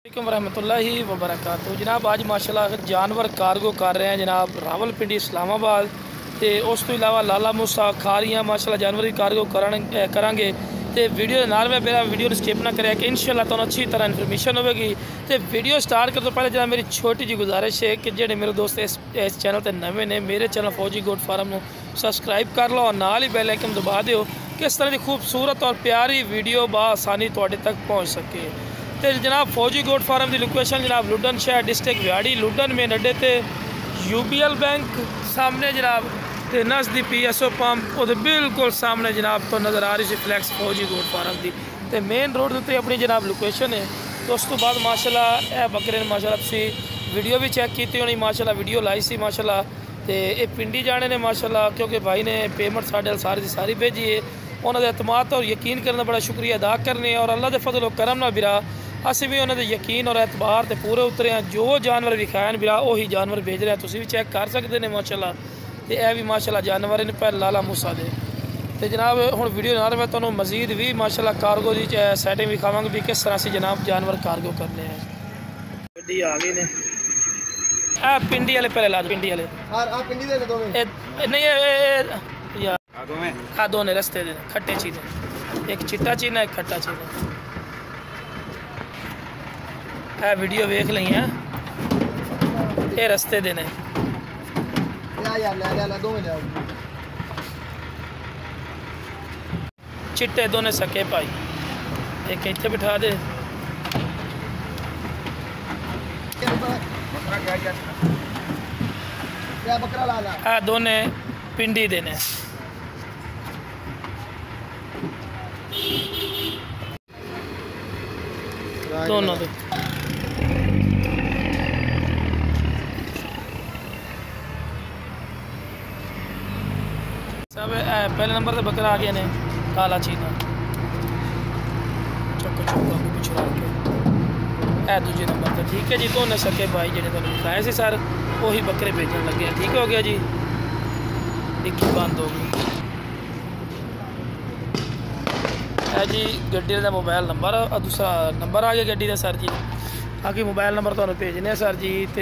वरहमतुल्लाहि वबरकातुहू। जनाब आज माशाल्लाह जानवर कार्गो कर रहे हैं जनाब रावलपिंडी इस्लामाबाद तो उस तो इलावा लाला मूसा खारियाँ माशाल्लाह जानवर की कार्गो करांगे तो वीडियो नाल में मेरा वीडियो स्किप ना करें कि इंशाल्लाह तो अच्छी तरह इन्फॉर्मेशन होगी। तो वीडियो स्टार्ट करने तो पहले जनाब मेरी छोटी जी गुजारिश है कि जेडे मेरे दोस्त इस चैनल पर नवे ने मेरे चैनल फौजी गोट फार्म को सबसक्राइब कर लो और नाल ही बैल आइकन दबा दो कि इस तरह की खूबसूरत और प्यारी वीडियो बआसानी तुहाडे तक पहुँच सके। तो जनाब फौजी गोट फार्म की लोकेशन जनाब लुडन शहर डिस्ट्रिक्ट व्याड़ी लुडन में अड्डे ते UBL बैंक सामने जनाब ते नज़दी PSO पंप और बिल्कुल सामने जनाब तो नज़र आ रही सी फ्लैक्स फौजी गोट फार्म की तो मेन रोड के उत्ते अपनी जनाब लोकेशन है। तो उस तो बाद माशाल्लाह यह बकरे ने माशाल्लाह तुसी वीडियो भी चेक की होनी माशाल्लाह वीडियो लाई सी माशाल्लाह तो ये पिंडी जाने ने माशाल्लाह क्योंकि भाई ने पेमेंट साढ़े सारी की सारी भेजी है उन्होंने एतमाद और यकीन करने बड़ा शुक्रिया अदा करने और अल्लाह के फजल करम ना बिरा असी भी उन्होंने यकीन और एतबार से पूरे उतरे हैं। जो जानवर विखाए बिरा वही जानवर भेज रहे हैं तुसी भी चेक कर सकते हैं माशाल्लाह। तो यह भी माशाल्लाह जानवर इन पर लाला मूसा दे तो जनाब हुण वीडियो नाल मैं तुहानूं मजीद भी माशाल्लाह कार्गो की सैटिंग विखावांगे भी किस तरह से जनाब जानवर कार्गो करने हैं। गड्डी आ गई ने पिंडी वाले पहले ला दो पिंडी वाले नहीं हाँ दोनों रस्ते दे खट्टे चीज़ें एक चिट्टा चीना एक खट्टा चीना है वीडियो वेख ली है ये रस्ते देने चिट्टे दोने सके भाई एक इतने बिठा दे है दोने पिंडी देने दोनों दे सब पहले नंबर से बकरा आ गए ने काला चीना चक्को चक्को पिछड़ा के है दूजे नंबर पर ठीक है जी। तो न सके भाई जेडे तुहानूं दिखाए थे सर वही बकरे भेजन लगे ठीक हो गया जी। डिक्की बंद हो गई है जी। गड्डी का मोबाइल नंबर और दूसरा नंबर आ गया गड्डी का सर जी आगे मोबाइल नंबर तुहानूं भेजने सर जी तो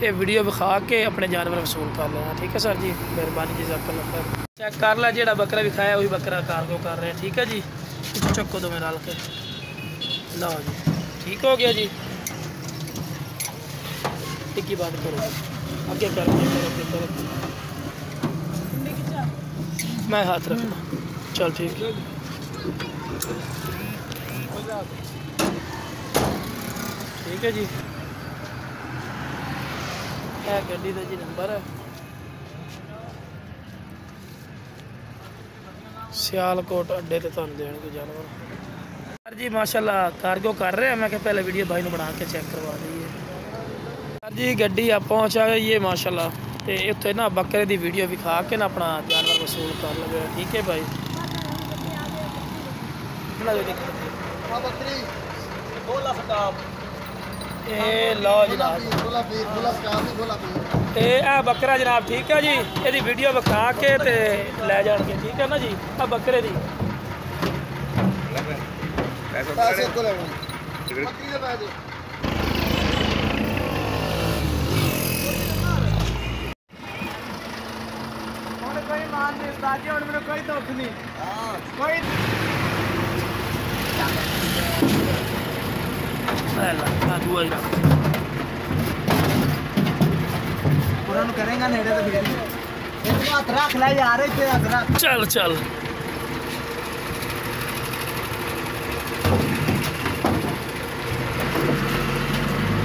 ये वीडियो विखा के अपने जानवर वसूल कर लेना ठीक है सर जी मेहरबानी जी जज़ाकल्लाह खैर। चेक कर ला जेड़ा बकरा विखाया वही बकरा कार्गो कर रहे हैं ठीक है जी। चक्को दो मेरे नाल के लो जी ठीक हो गया जी। टिक्की बंद करो आगे करो मैं हाथ रखना चल ठीक है ठीक है जी। है गड्डी का जी नंबर है सियालकोट अड्डे ते तुहानूं देणगे जानवर सर जी माशाल्लाह कार्गो कर रहे हैं। मैं क्या पहले वीडियो भाई ने बना के चेक करवा दीजिए सर जी। गड्डी आप पहुँच आ गई है माशाल्लाह तो इतने ना बकरे की वीडियो विखा के ना अपना जानवर वसूल कर लगे ठीक है भाई। लो जनाब बकरा जनाब ठीक है जी। यदि वीडियो विखा के ते लै जाएंगे ठीक है ना जी। आ बकरे दी कोई दुख नहीं करेगा नेड़े तो फिर हाथ रख ला यार चल चल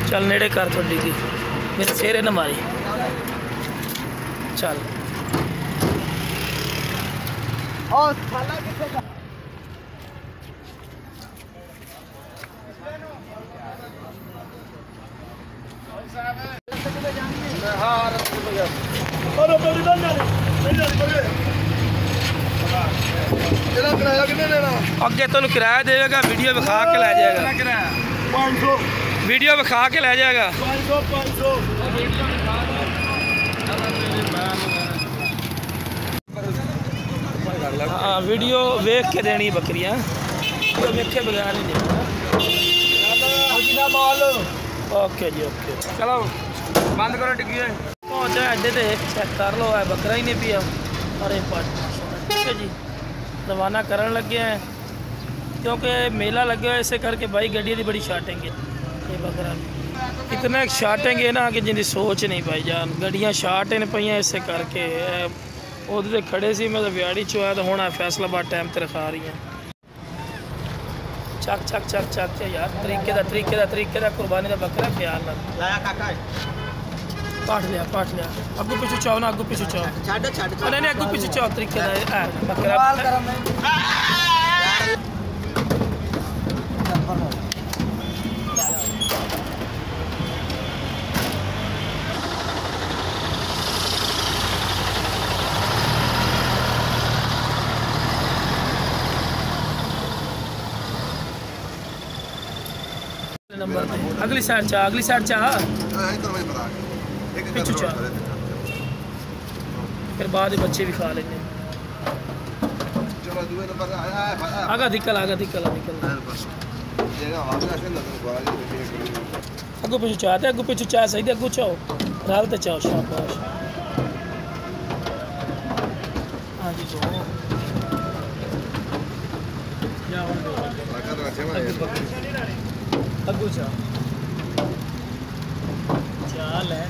चल नेड़े कर थोड़ी की मेरे सिर न मारी चल और थाला किथे का अगे तुम किराया देगा वीडियो विखा के लै जाएगा 500 वीडियो विखा के लै जाएगा 500 हाँ वीडियो वेख के देनी बकरियां, वीडियो वेखे बगैर नहीं देना। ओके जी ओके चलो बंद करो डिग्गी पहुंचा अड्डे ते चेक कर लो है बकरा ही नहीं पिया अरे ठीक है जी रवाना करन लगे हैं क्योंकि मेला लगे हुआ इसे करके भाई गड्डी की बड़ी शार्टिंग है ये बकरा इतना शार्टिंग है ना कि जिंदी सोच नहीं भाई जान गड्डियाँ शार्ट इन पई इसे करके उधर खड़े सी मैं तो व्याड़ी चो आया तो हूँ फैसलाबाद टाइम ते रखा रही हैं चक चक चक चक यार तरीके दा कुर्बानी का बकरा ख्याल ना पाठ लिया अगू पिछू चाओ ना अगू पिछू चाओ नहीं अगू पिछू चाओ तरीके दा बकरा नंबर अगली साइड चाह पिछू चाह फिर बाद बच्चे भी खा लेंगे आगा निकल अगू पिछू चाह सही अगू चाहो राल तो चाहो शाबाश हाँ जी अगू चाल है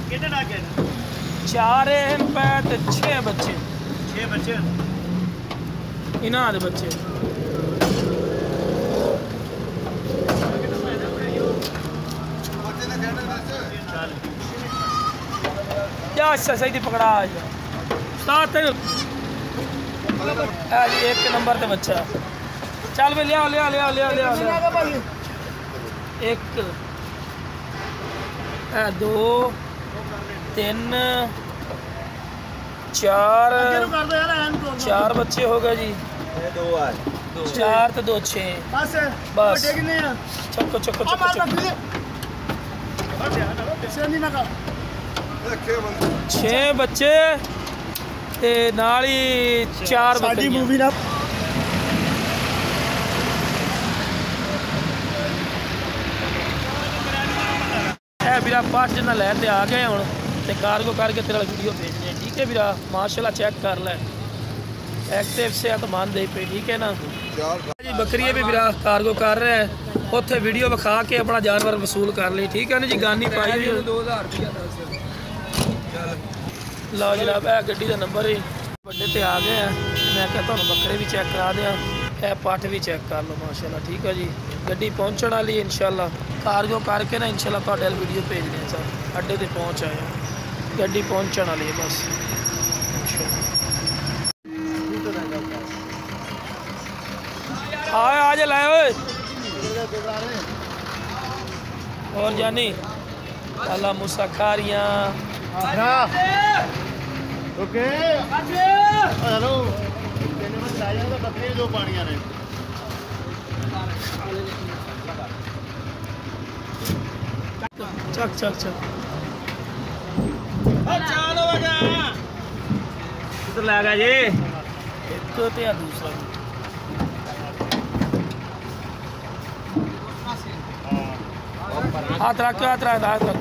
चार पे 6 बच्चे इन्हां दे बच्चे क्या सही थी पकड़ा साथ जी 1 नंबर ते बच्चा चल भाई लिया 1 2 3 4 बच्चे हो गए जी 4 तो 2 6 बस चक्को 6 बच्चे ते नाल ही 4 बकरियां ਵੀਰਾ ਪਾਠ ਜਿੰਨਾ ਲੈਣ ਤੇ ਆ ਗਏ ਹੁਣ ਤੇ ਕਾਰਗੋ ਕਰਕੇ ਤੇਰਾ ਵੀਡੀਓ ਭੇਜਨੇ ਠੀਕ ਹੈ ਵੀਰਾ ਮਾਸ਼ਾਅੱਲਾ ਚੈੱਕ ਕਰ ਲੈ एक्टिव से अतमान दे पे ठीक है ना जी बकरी भी मेरा कार्गो कर रहा है उत्थे वीडियो विखा के अपना जानवर वसूल कर ली ठीक है ना जी गानी पाई 2000 रुपया लो जनाब है गड्डी का नंबर ही बड़े ते आ गए हैं मैं क्या तुहानू बकरे भी चेक करा दें ए पट भी चेक कर लो माशाल्लाह ठीक है जी गड्डी पहुँचने वाली इंशाल्लाह कार्गो करके ना इंशाल्लाह तुहाडे वीडियो भेज दें सर अड्डे ते पहुँच आए गड्डी पहुँचने वाली है बस आए आज लाए ओए और जानी अल्लाह मूसा खारियां ओके हेलो तेने मैं बताया था बकरी दो पानियां ने चक चक चक चलो बेटा किधर लगा जी एक तो या दूसरा हाथ रख हाथ रख हाथ रख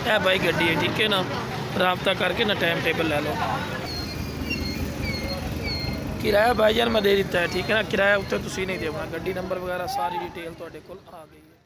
है भाई गड्डी है ठीक है ना राब्ता करके ना टाइम टेबल ले लो किराया भाईजान मैं दे दिता है ठीक है ना किराया उत्ते तुसी नहीं देना गड्डी नंबर वगैरह सारी डिटेल तुहाडे कोल आ गई है।